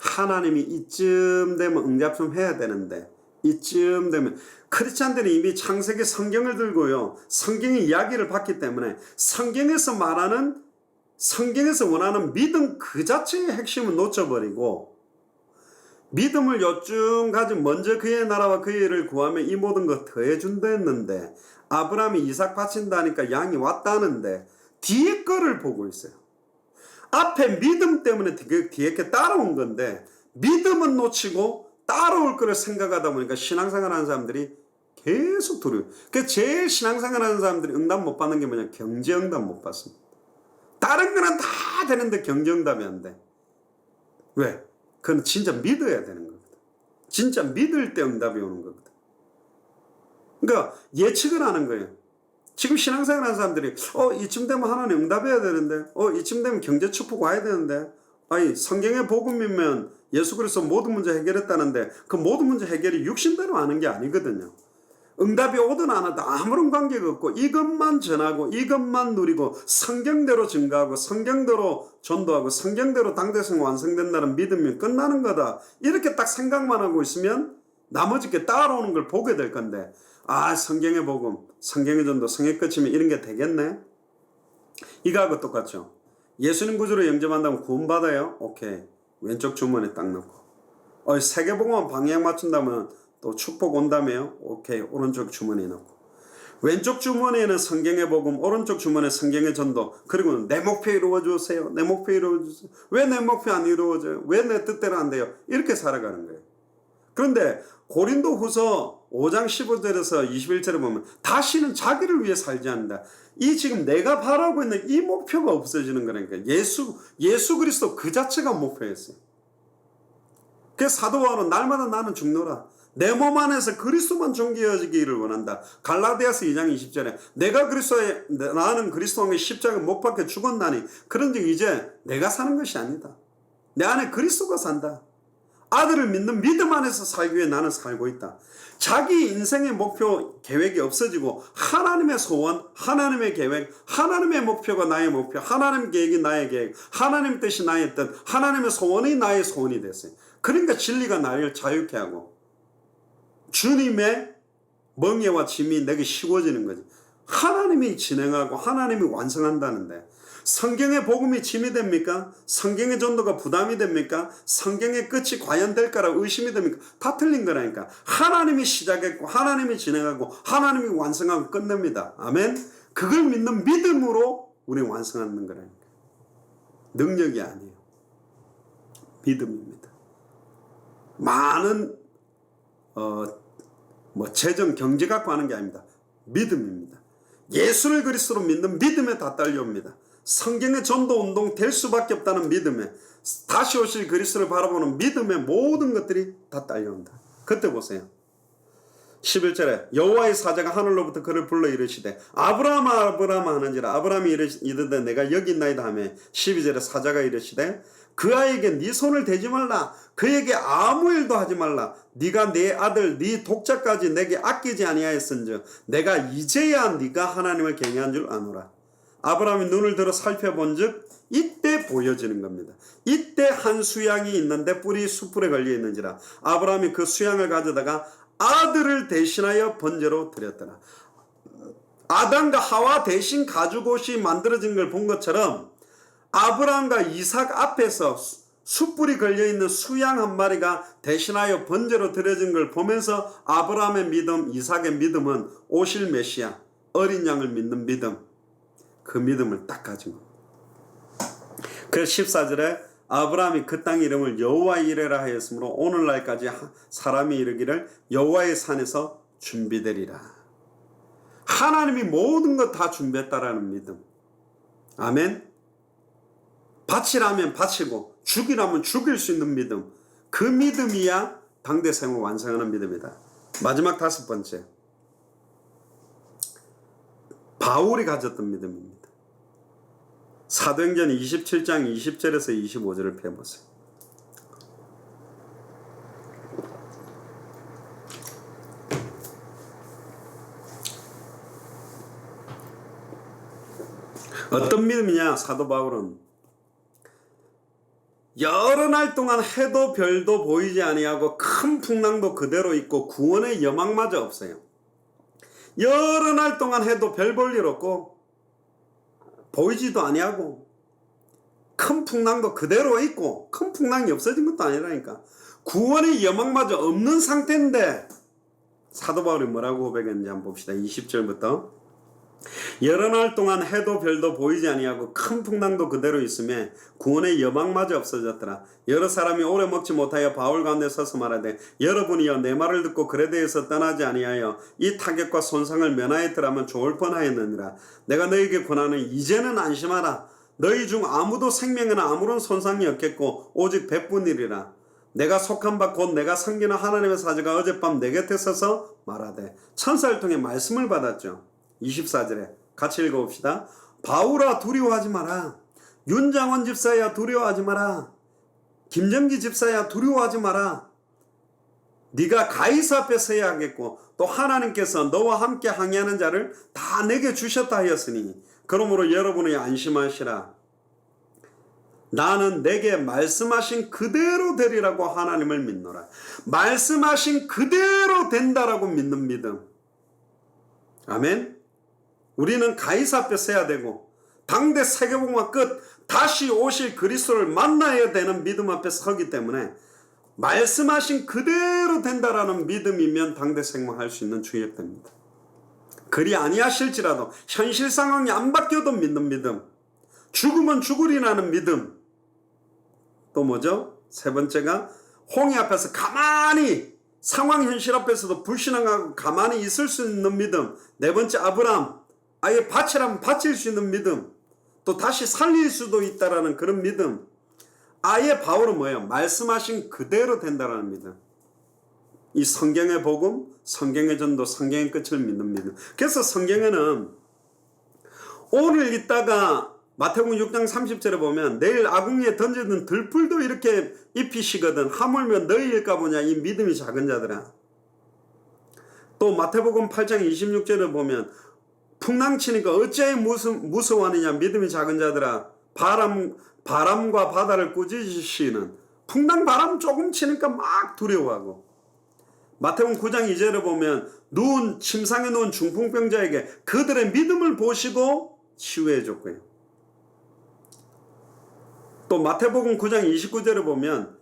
하나님이 이쯤 되면 응답 좀 해야 되는데 이쯤 되면 크리스찬들이 이미 창세기 성경을 들고요. 성경의 이야기를 봤기 때문에 성경에서 원하는 믿음 그 자체의 핵심은 놓쳐버리고 믿음을 요쯤 가진 먼저 그의 나라와 그의 일을 구하면 이 모든 것 더해준다 했는데 아브라함이 이삭 바친다니까 양이 왔다는데 뒤에 거를 보고 있어요. 앞에 믿음 때문에 뒤에 게 따라온 건데 믿음은 놓치고 따라올 거를 생각하다 보니까 신앙생활 하는 사람들이 계속 두려워요. 그래서 제일 신앙생활 하는 사람들이 응답 못 받는 게 뭐냐? 경제응답 못 받습니다. 다른 거는 다 되는데 경제응답이 안 돼. 왜? 그건 진짜 믿어야 되는 거거든. 진짜 믿을 때 응답이 오는 거거든. 그러니까 예측을 하는 거예요. 지금 신앙생활 하는 사람들이 이쯤 되면 하나님 응답해야 되는데 이쯤 되면 경제 축복 와야 되는데 아니 성경의 복음이면 예수 그리스도 모든 문제 해결했다는데 그 모든 문제 해결이 육신대로 하는 게 아니거든요. 응답이 오든 안 오든 아무런 관계가 없고 이것만 전하고 이것만 누리고 성경대로 증가하고 성경대로 전도하고 성경대로 당대성 완성된다는 믿으면 끝나는 거다. 이렇게 딱 생각만 하고 있으면 나머지 게 따라오는 걸 보게 될 건데 성경의 복음, 성경의 전도, 성의 끝이면 이런 게 되겠네? 이거하고 똑같죠. 예수님 구주로 영접한다면 구원받아요? 오케이. 왼쪽 주머니에 딱 넣고. 세계복음만 방향 맞춘다면 또 축복 온다며요? 오케이. 오른쪽 주머니에 넣고. 왼쪽 주머니에는 성경의 복음, 오른쪽 주머니에 성경의 전도. 그리고 내 목표 이루어주세요. 내 목표 이루어주세요. 왜 내 목표 안 이루어져요? 왜 내 뜻대로 안 돼요? 이렇게 살아가는 거예요. 그런데 고린도 후서 5장 15절에서 21절에 보면 다시는 자기를 위해 살지 않는다. 이 지금 내가 바라고 있는 이 목표가 없어지는 거니까 예수 그리스도 그 자체가 목표였어요. 그래서 사도 바울은 날마다 나는 죽노라. 내 몸 안에서 그리스도만 존귀해지기를 원한다. 갈라디아서 2장 20절에 나는 그리스도와 십자가 못 박혀 죽었나니 그런즉 이제 내가 사는 것이 아니다. 내 안에 그리스도가 산다. 아들을 믿는 믿음 안에서 살기 위해 나는 살고 있다. 자기 인생의 목표, 계획이 없어지고 하나님의 소원, 하나님의 계획, 하나님의 목표가 나의 목표, 하나님의 계획이 나의 계획, 하나님의 뜻이 나의 뜻, 하나님의 소원이 나의 소원이 됐어요. 그러니까 진리가 나를 자유케 하고 주님의 멍에와 짐이 내게 쉬워지는 거지. 하나님이 진행하고 하나님이 완성한다는데 성경의 복음이 짐이 됩니까? 성경의 전도가 부담이 됩니까? 성경의 끝이 과연 될까라 의심이 됩니까? 다 틀린 거라니까. 하나님이 시작했고 하나님이 진행하고 하나님이 완성하고 끝냅니다. 아멘. 그걸 믿는 믿음으로 우리 완성하는 거라니까. 능력이 아니에요. 믿음입니다. 많은 재정 경제 갖고 하는 게 아닙니다. 믿음입니다. 예수를 그리스도로 믿는 믿음에 다 딸려옵니다. 성경의 전도 운동 될 수밖에 없다는 믿음에, 다시 오실 그리스도를 바라보는 믿음의 모든 것들이 다 딸려온다. 그때 보세요. 11절에 여호와의 사자가 하늘로부터 그를 불러 이르시되 아브라함아 아브라함아 하는지라 아브라함이 이르되 내가 여기 있나이다 하며 12절에 사자가 이르시되 그 아이에게 네 손을 대지 말라. 그에게 아무 일도 하지 말라. 네가 네 아들 네 독자까지 내게 아끼지 아니하였은즉 내가 이제야 네가 하나님을 경외한 줄 아노라. 아브라함이 눈을 들어 살펴본즉 이때 보여지는 겁니다. 이때 한 수양이 있는데 뿔이 숯불에 걸려 있는지라 아브라함이 그 수양을 가져다가 아들을 대신하여 번제로 드렸더라. 아담과 하와 대신 가죽옷이 만들어진 걸 본 것처럼 아브라함과 이삭 앞에서 숯불이 걸려있는 수양 한 마리가 대신하여 번제로 드려진 걸 보면서 아브라함의 믿음, 이삭의 믿음은 오실 메시아, 어린 양을 믿는 믿음, 그 믿음을 딱 가진 겁니다. 그래서 14절에 아브라함이 그 땅 이름을 여호와 이레라 하였으므로 오늘날까지 사람이 이르기를 여호와의 산에서 준비되리라. 하나님이 모든 것 다 준비했다라는 믿음. 아멘. 바치라면 바치고 죽이라면 죽일 수 있는 믿음. 그 믿음이야 당대 생을 완성하는 믿음이다. 마지막 5번째, 바울이 가졌던 믿음입니다. 사도행전 27장 20절에서 25절을 펴보세요. 어떤 믿음이냐? 사도 바울은 여러 날 동안 해도 별도 보이지 아니하고 큰 풍랑도 그대로 있고 구원의 여망마저 없어요. 여러 날 동안 해도 별 볼 일 없고 보이지도 아니하고 큰 풍랑도 그대로 있고 큰 풍랑이 없어진 것도 아니라니까. 구원의 여망마저 없는 상태인데 사도 바울이 뭐라고 고백했는지 한번 봅시다. 20절부터 여러 날 동안 해도 별도 보이지 아니하고 큰 풍랑도 그대로 있으며 구원의 여망마저 없어졌더라. 여러 사람이 오래 먹지 못하여 바울 가운데 서서 말하되 여러분이여 내 말을 듣고 그에 대해서 떠나지 아니하여 이 타격과 손상을 면하였더라면 좋을 뻔하였느니라. 내가 너희에게 권하는 이제는 안심하라. 너희 중 아무도 생명에는 아무런 손상이 없겠고 오직 백분이리라. 내가 속한 바 곧 내가 섬기는 하나님의 사자가 어젯밤 내 곁에 서서 말하되 천사를 통해 말씀을 받았죠. 24절에 같이 읽어봅시다. 바울아 두려워하지 마라. 윤장원 집사야 두려워하지 마라. 김정기 집사야 두려워하지 마라. 네가 가이사 앞에 서야 하겠고 또 하나님께서 너와 함께 항해하는 자를 다 내게 주셨다 하였으니 그러므로 여러분이 안심하시라. 나는 내게 말씀하신 그대로 되리라고 하나님을 믿노라. 말씀하신 그대로 된다라고 믿는 믿음. 아멘. 우리는 가이사 앞에 서야 되고 당대 세계복음화 끝 다시 오실 그리스도를 만나야 되는 믿음 앞에 서기 때문에 말씀하신 그대로 된다라는 믿음이면 당대 생명할 수 있는 주역됩니다. 그리 아니하실지라도 현실 상황이 안 바뀌어도 믿는 믿음, 죽으면 죽으리라는 믿음. 또 뭐죠? 세 번째가 홍해 앞에서 가만히 상황 현실 앞에서도 불신앙하고 가만히 있을 수 있는 믿음. 네 번째 아브라함, 아예 바치라면 바칠 수 있는 믿음, 또 다시 살릴 수도 있다라는 그런 믿음. 아예 바울은 뭐예요? 말씀하신 그대로 된다라는 믿음. 이 성경의 복음, 성경의 전도, 성경의 끝을 믿는 믿음. 그래서 성경에는 오늘 있다가 마태복음 6장 30절에 보면 내일 아궁이에 던지던 들풀도 이렇게 입히시거든 하물며 너희일까 보냐 이 믿음이 작은 자들아. 또 마태복음 8장 26절에 보면 풍랑치니까 어찌하여 무서워하느냐 믿음이 작은 자들아. 바람과 바다를 꾸짖으시는 풍랑 바람 조금 치니까 막 두려워하고. 마태복음 9장 2절에 보면 침상에 누운 중풍병자에게 그들의 믿음을 보시고 치유해 줬고요. 또 마태복음 9장 29절에 보면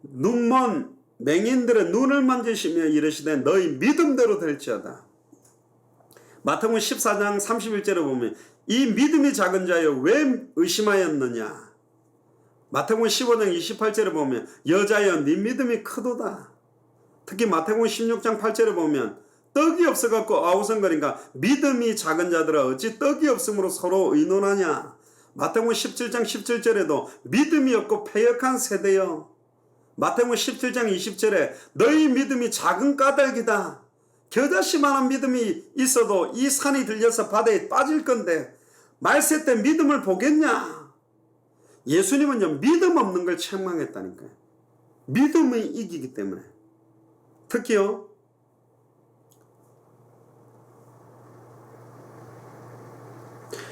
눈먼 맹인들의 눈을 만지시며 이르시되 너희 믿음대로 될지어다. 마태복음 14장 31절에 보면 이 믿음이 작은 자여 왜 의심하였느냐. 마태복음 15장 28절에 보면 여자여 네 믿음이 크도다. 특히 마태복음 16장 8절에 보면 떡이 없어갖고 아우성거린가 믿음이 작은 자들아 어찌 떡이 없으므로 서로 의논하냐. 마태복음 17장 17절에도 믿음이 없고 패역한 세대여. 마태복음 17장 20절에 너희 믿음이 작은 까닭이다. 겨자씨만한 믿음이 있어도 이 산이 들려서 바다에 빠질 건데 말세 때 믿음을 보겠냐. 예수님은요 믿음 없는 걸 책망했다니까요. 믿음이 이기기 때문에. 특히요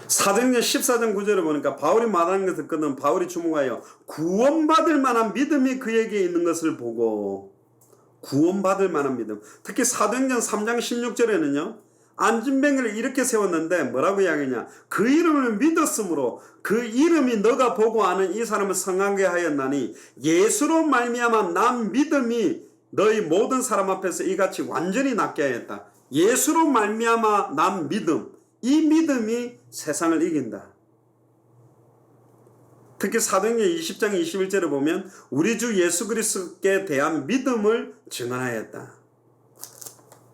사도행전 14장 9절에 보니까 바울이 말하는 것을 듣거든 바울이 주목하여 구원받을 만한 믿음이 그에게 있는 것을 보고. 구원받을 만한 믿음. 특히 사도행전 3장 16절에는요 안진뱅이를 이렇게 세웠는데 뭐라고 이야기하냐. 그 이름을 믿었으므로 그 이름이 너가 보고 아는 이 사람을 성하게 하였나니 예수로 말미암아 난 믿음이 너희 모든 사람 앞에서 이같이 완전히 낫게 하였다. 예수로 말미암아 난 믿음. 이 믿음이 세상을 이긴다. 특히 사도행전 20장 21절에 보면 우리 주 예수 그리스도께 대한 믿음을 증언하였다.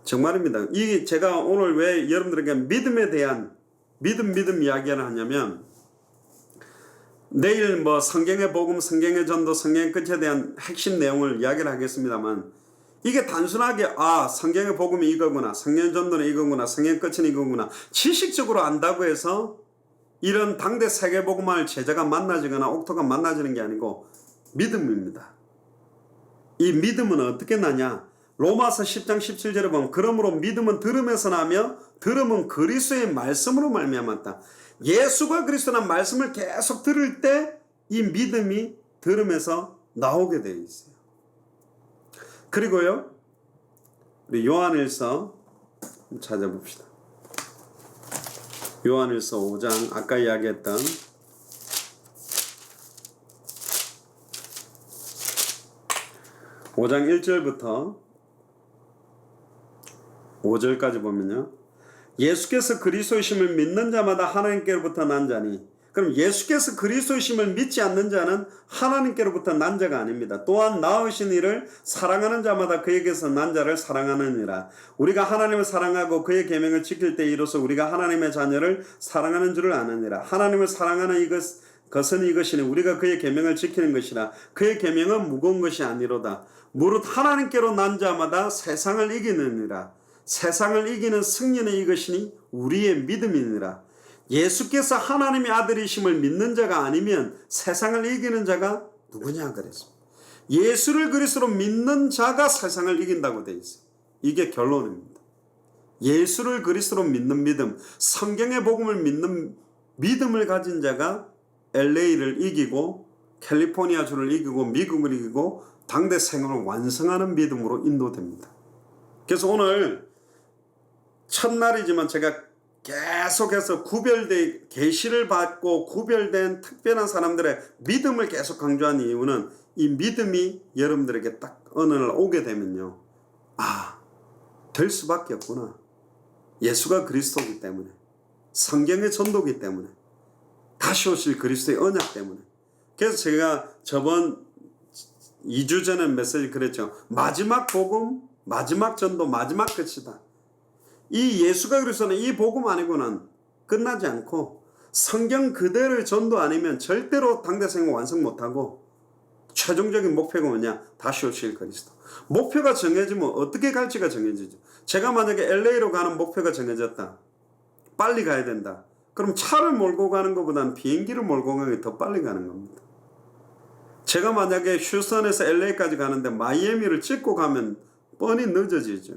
정말입니다. 이 제가 오늘 왜 여러분들에게 믿음에 대한 믿음 이야기를 하냐면 내일 성경의 복음, 성경의 전도, 성경의 끝에 대한 핵심 내용을 이야기를 하겠습니다만 이게 단순하게 성경의 복음이 이거구나, 성경의 전도는 이거구나, 성경의 끝은 이거구나 지식적으로 안다고 해서 이런 당대 세계복음화를 제자가 만나지거나 옥토가 만나지는 게 아니고 믿음입니다. 이 믿음은 어떻게 나냐. 로마서 10장 17절에 보면 그러므로 믿음은 들음에서 나며 들음은 그리스도의 말씀으로 말미암았다. 예수가 그리스도라는 말씀을 계속 들을 때 이 믿음이 들음에서 나오게 되어 있어요. 그리고요 우리 요한일서 찾아봅시다. 요한일서 5장 아까 이야기했던 5장 1절부터 5절까지 보면요 예수께서 그리스도이심을 믿는 자마다 하나님께로부터 난 자니. 그럼 예수께서 그리스도이심을 믿지 않는 자는 하나님께로부터 난 자가 아닙니다. 또한 낳으신 이를 사랑하는 자마다 그에게서 난 자를 사랑하느니라. 우리가 하나님을 사랑하고 그의 계명을 지킬 때 이로써 우리가 하나님의 자녀를 사랑하는 줄을 아느니라. 하나님을 사랑하는 것은 이것이니 우리가 그의 계명을 지키는 것이라. 그의 계명은 무거운 것이 아니로다. 무릇 하나님께로 난 자마다 세상을 이기느니라. 세상을 이기는 승리는 이것이니 우리의 믿음이니라. 예수께서 하나님의 아들이심을 믿는 자가 아니면 세상을 이기는 자가 누구냐 그랬습니다. 예수를 그리스도로 믿는 자가 세상을 이긴다고 되어 있어요. 이게 결론입니다. 예수를 그리스도로 믿는 믿음, 성경의 복음을 믿는 믿음을 가진 자가 LA를 이기고 캘리포니아주를 이기고 미국을 이기고 당대 생활을 완성하는 믿음으로 인도됩니다. 그래서 오늘 첫날이지만 제가 계속해서 계시를 받고 구별된 특별한 사람들의 믿음을 계속 강조한 이유는 이 믿음이 여러분들에게 딱 어느 날 오게 되면요 될 수밖에 없구나. 예수가 그리스도이기 때문에, 성경의 전도이기 때문에, 다시 오실 그리스도의 언약 때문에. 그래서 제가 저번 2주 전에 메시지 그랬죠. 마지막 복음, 마지막 전도, 마지막 끝이다. 이 예수가 그리스도는 이 복음 아니고는 끝나지 않고 성경 그대로의 전도 아니면 절대로 당대 생활 완성 못하고 최종적인 목표가 뭐냐? 다시 오실 그리스도. 목표가 정해지면 어떻게 갈지가 정해지죠. 제가 만약에 LA로 가는 목표가 정해졌다. 빨리 가야 된다. 그럼 차를 몰고 가는 것보다는 비행기를 몰고 가는 게 더 빨리 가는 겁니다. 제가 만약에 휴스턴에서 LA까지 가는데 마이애미를 찍고 가면 뻔히 늦어지죠.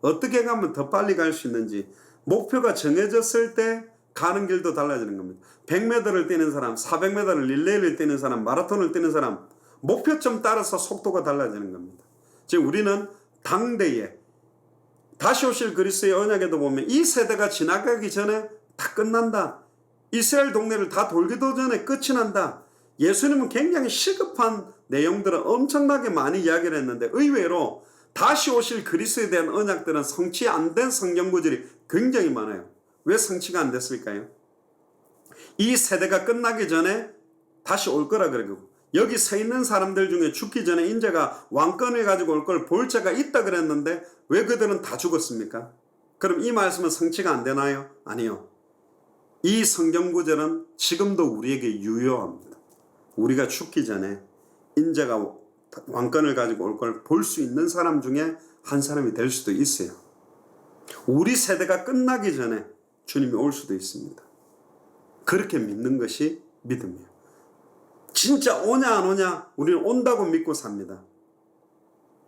어떻게 가면 더 빨리 갈 수 있는지 목표가 정해졌을 때 가는 길도 달라지는 겁니다. 100m를 뛰는 사람, 400m를 릴레이를 뛰는 사람, 마라톤을 뛰는 사람, 목표점 따라서 속도가 달라지는 겁니다. 즉 우리는 당대에 다시 오실 그리스도의 언약에도 보면 이 세대가 지나가기 전에 다 끝난다. 이스라엘 동네를 다 돌기도 전에 끝이 난다. 예수님은 굉장히 시급한 내용들을 엄청나게 많이 이야기를 했는데 의외로 다시 오실 그리스도에 대한 언약들은 성취 안 된 성경 구절이 굉장히 많아요. 왜 성취가 안 됐을까요? 이 세대가 끝나기 전에 다시 올 거라 그러고 여기 서 있는 사람들 중에 죽기 전에 인자가 왕권을 가지고 올 걸 볼 자가 있다 그랬는데 왜 그들은 다 죽었습니까? 그럼 이 말씀은 성취가 안 되나요? 아니요. 이 성경 구절은 지금도 우리에게 유효합니다. 우리가 죽기 전에 인자가 왕권을 가지고 올 걸 볼 수 있는 사람 중에 한 사람이 될 수도 있어요. 우리 세대가 끝나기 전에 주님이 올 수도 있습니다. 그렇게 믿는 것이 믿음이에요. 진짜 오냐 안 오냐 우리는 온다고 믿고 삽니다.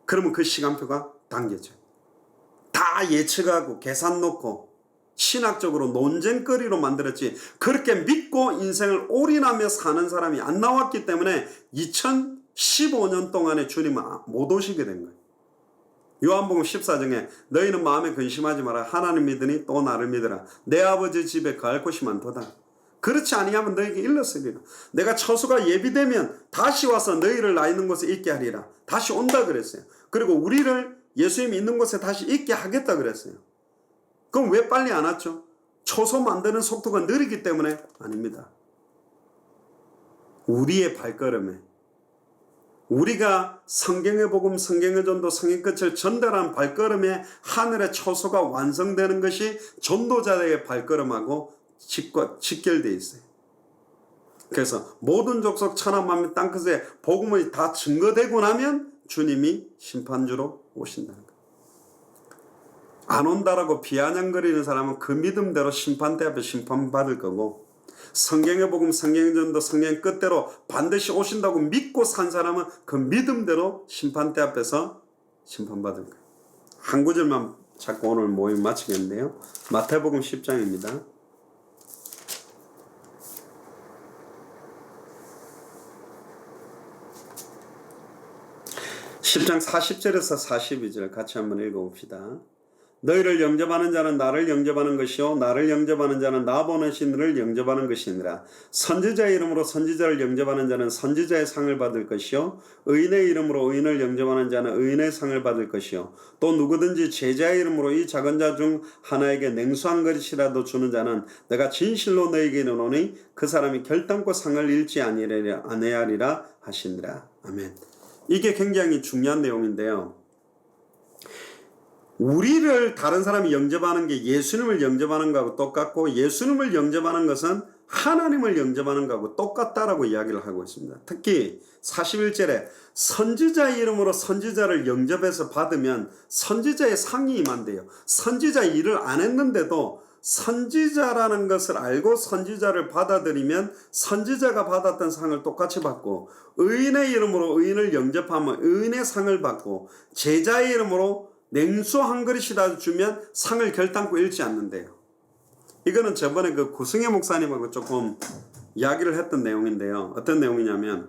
그러면 그 시간표가 당겨져요. 다 예측하고 계산 놓고 신학적으로 논쟁거리로 만들었지 그렇게 믿고 인생을 올인하며 사는 사람이 안 나왔기 때문에 2015년 동안에 주님은 못 오시게 된 거예요. 요한복음 14장에 너희는 마음에 근심하지 마라. 하나님 믿으니 또 나를 믿으라. 내 아버지 집에 거할 곳이 많도다. 그렇지 아니하면 너희에게 일렀으리라. 내가 처소가 예비되면 다시 와서 너희를 나 있는 곳에 있게 하리라. 다시 온다 그랬어요. 그리고 우리를 예수님이 있는 곳에 다시 있게 하겠다 그랬어요. 그럼 왜 빨리 안 왔죠? 처소 만드는 속도가 느리기 때문에 아닙니다. 우리의 발걸음에 우리가 성경의 복음, 성경의 전도, 성경 끝을 전달한 발걸음에 하늘의 처소가 완성되는 것이 전도자의 발걸음하고 직결되어 있어요. 그래서 모든 족속 천하 만민 땅끝에 복음이 다 증거되고 나면 주님이 심판주로 오신다는 거예요. 안 온다라고 비아냥거리는 사람은 그 믿음대로 심판대 앞에 심판받을 거고 성경의 복음, 성경의 전도, 성경의 끝대로 반드시 오신다고 믿고 산 사람은 그 믿음대로 심판대 앞에서 심판받을 거예요. 한 구절만 자꾸 오늘 모임 마치겠는데요. 마태복음 10장입니다. 10장 40절에서 42절 같이 한번 읽어봅시다. 너희를 영접하는 자는 나를 영접하는 것이요 나를 영접하는 자는 나 보내신 이를 영접하는 것이니라. 선지자의 이름으로 선지자를 영접하는 자는 선지자의 상을 받을 것이요 의인의 이름으로 의인을 영접하는 자는 의인의 상을 받을 것이요 또 누구든지 제자의 이름으로 이 작은 자 중 하나에게 냉수 한 그릇이라도 주는 자는 내가 진실로 너희에게 이르노니 그 사람이 결단코 상을 잃지 아니하리라 하시니라. 아멘. 이게 굉장히 중요한 내용인데요. 우리를 다른 사람이 영접하는 게 예수님을 영접하는 것하고 똑같고 예수님을 영접하는 것은 하나님을 영접하는 것하고 똑같다라고 이야기를 하고 있습니다. 특히 41절에 선지자의 이름으로 선지자를 영접해서 받으면 선지자의 상이 임한대요. 선지자 일을 안 했는데도 선지자라는 것을 알고 선지자를 받아들이면 선지자가 받았던 상을 똑같이 받고 의인의 이름으로 의인을 영접하면 의인의 상을 받고 제자의 이름으로 냉수 한 그릇이라도 주면 상을 결단코 잃지 않는데요. 이거는 저번에 그 구승혜 목사님하고 조금 이야기를 했던 내용인데요. 어떤 내용이냐면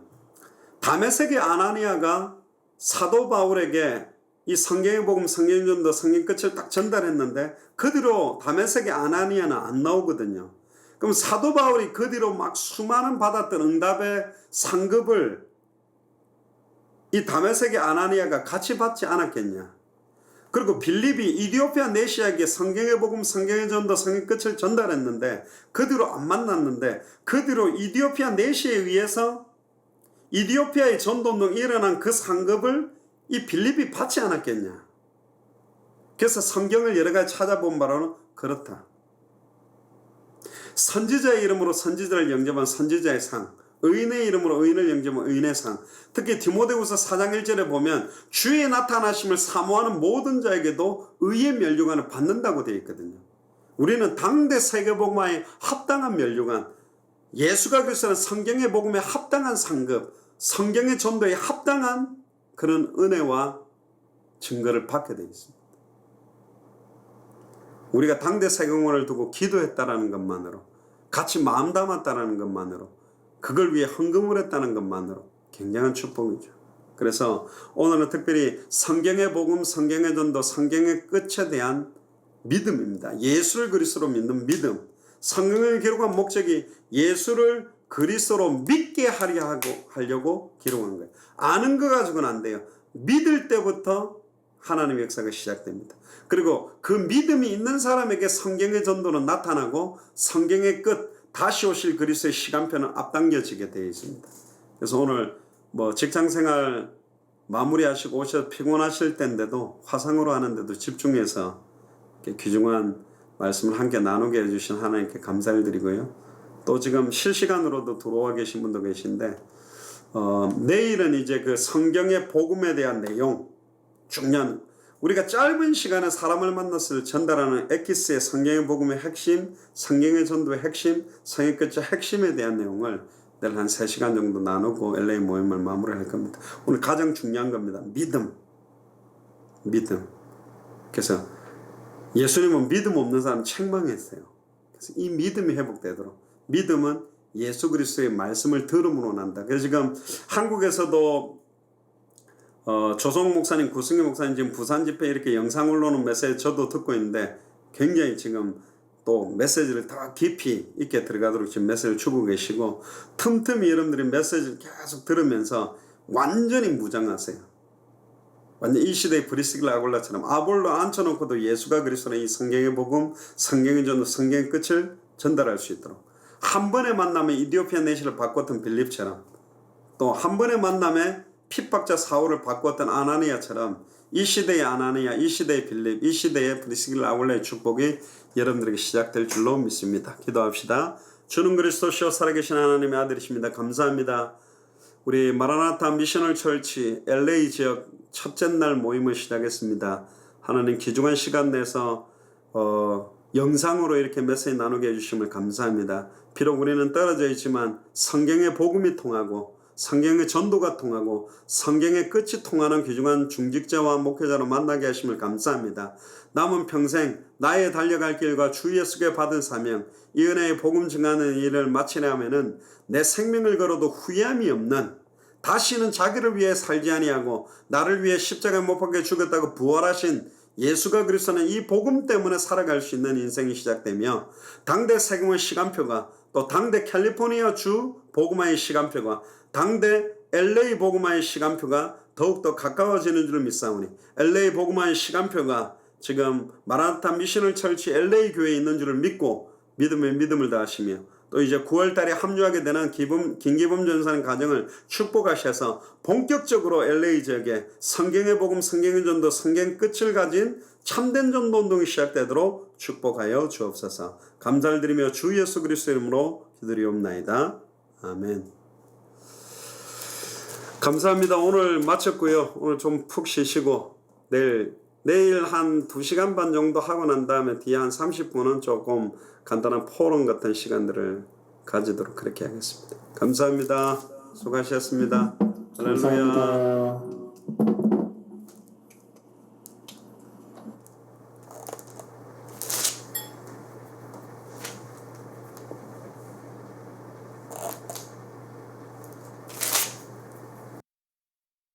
다메섹의 아나니아가 사도 바울에게 이 성경의 복음, 성경 전도, 성경 끝을 딱 전달했는데 그 뒤로 다메섹의 아나니아는 안 나오거든요. 그럼 사도 바울이 그 뒤로 막 수많은 받았던 응답의 상급을 이 다메섹의 아나니아가 같이 받지 않았겠냐. 그리고 빌립이 이디오피아 내시아에게 성경의 복음, 성경의 전도, 성경 끝을 전달했는데 그 뒤로 안 만났는데 그 뒤로 이디오피아 내시아에 의해서 이디오피아의 전도운동이 일어난 그 상급을 이 빌립이 받지 않았겠냐. 그래서 성경을 여러 가지 찾아본 바로는 그렇다. 선지자의 이름으로 선지자를 영접한 선지자의 상, 의인의 이름으로 의인을 영접한 의인의 상. 특히 디모데후서 4장 1절에 보면 주의 나타나심을 사모하는 모든 자에게도 의의 면류관을 받는다고 되어 있거든요. 우리는 당대 세계복음화에 합당한 면류관, 예수가 그리스도는 성경의 복음에 합당한 상급, 성경의 전도에 합당한 그런 은혜와 증거를 받게 되어 있습니다. 우리가 당대 세계복음화를 두고 기도했다라는 것만으로, 같이 마음 담았다라는 것만으로, 그걸 위해 헌금을 했다는 것만으로 굉장한 축복이죠. 그래서 오늘은 특별히 성경의 복음, 성경의 전도, 성경의 끝에 대한 믿음입니다. 예수를 그리스도로 믿는 믿음. 성경을 기록한 목적이 예수를 그리스도로 믿게 하려고 기록한 거예요. 아는 거 가지고는 안 돼요. 믿을 때부터 하나님의 역사가 시작됩니다. 그리고 그 믿음이 있는 사람에게 성경의 전도는 나타나고 성경의 끝, 다시 오실 그리스도의 시간표는 앞당겨지게 되어 있습니다. 그래서 오늘 직장생활 마무리하시고 오셔서 피곤하실 때인데도 화상으로 하는데도 집중해서 귀중한 말씀을 함께 나누게 해주신 하나님께 감사를 드리고요. 또 지금 실시간으로도 들어와 계신 분도 계신데 내일은 이제 그 성경의 복음에 대한 내용, 중요한, 우리가 짧은 시간에 사람을 만났을 전달하는 엑기스의 성경의 복음의 핵심, 성경의 전도의 핵심, 성경의 끝의 핵심에 대한 내용을 내일 한 3시간 정도 나누고 LA 모임을 마무리할 겁니다. 오늘 가장 중요한 겁니다. 믿음. 그래서 예수님은 믿음 없는 사람 책망했어요. 그래서 이 믿음이 회복되도록, 믿음은 예수 그리스도의 말씀을 들음으로 난다. 그래서 지금 한국에서도 조성 목사님, 구승희 목사님 지금 부산 집회 이렇게 영상 올라오는 메시지 저도 듣고 있는데 굉장히 지금 또 메시지를 더 깊이 있게 들어가도록 지금 메시지를 주고 계시고, 틈틈이 여러분들이 메시지를 계속 들으면서 완전히 무장하세요. 완전 이 시대의 브리스길라 아골라처럼 아볼로 앉혀놓고도 예수가 그리스도는 이 성경의 복음, 성경의 전도, 성경의 끝을 전달할 수 있도록, 한 번의 만남에 이디오피아 내시를 바꿨던 빌립처럼, 또 한 번의 만남에 핍박자 사울을 바꿨던 아나니아처럼 이 시대의 아나니아, 이 시대의 빌립, 이 시대의 브리스길라 아골라의 축복이 여러분들에게 시작될 줄로 믿습니다. 기도합시다. 주는 그리스도시요 살아계신 하나님의 아들이십니다. 감사합니다. 우리 마라나타 미셔널 철치 LA 지역 첫째 날 모임을 시작했습니다. 하나님 귀중한 시간 내서 영상으로 이렇게 메시지 나누게 해주심을 감사합니다. 비록 우리는 떨어져 있지만 성경의 복음이 통하고 성경의 전도가 통하고 성경의 끝이 통하는 귀중한 중직자와 목회자로 만나게 하심을 감사합니다. 남은 평생 나의 달려갈 길과 주 예수께 받은 사명, 이 은혜의 복음 증하는 일을 마치려 하면은 내 생명을 걸어도 후회함이 없는, 다시는 자기를 위해 살지 아니하고 나를 위해 십자가에 못 박혀 죽었다고 부활하신 예수가 그리스도는 이 복음 때문에 살아갈 수 있는 인생이 시작되며, 당대 세금의 시간표가, 또 당대 캘리포니아 주 복음화의 시간표가, 당대 LA 복음화의 시간표가 더욱더 가까워지는 줄 믿사오니, LA 복음화의 시간표가 지금 마라나타 미셔널 철치 LA 교회에 있는 줄을 믿고 믿음에 믿음을 다하시며, 또 이제 9월달에 합류하게 되는 김기범 전사님 가정을 축복하셔서 본격적으로 LA 지역에 성경의 복음, 성경의 전도, 성경 끝을 가진 참된 전도 운동이 시작되도록 축복하여 주옵소서. 감사를 드리며 주 예수 그리스도 이름으로 기도리옵나이다. 아멘. 감사합니다. 오늘 마쳤고요. 오늘 좀 푹 쉬시고 내일 한 2시간 반 정도 하고 난 다음에 뒤에 한 30분은 조금 간단한 포럼 같은 시간들을 가지도록 그렇게 하겠습니다. 감사합니다. 수고하셨습니다. 할렐루야.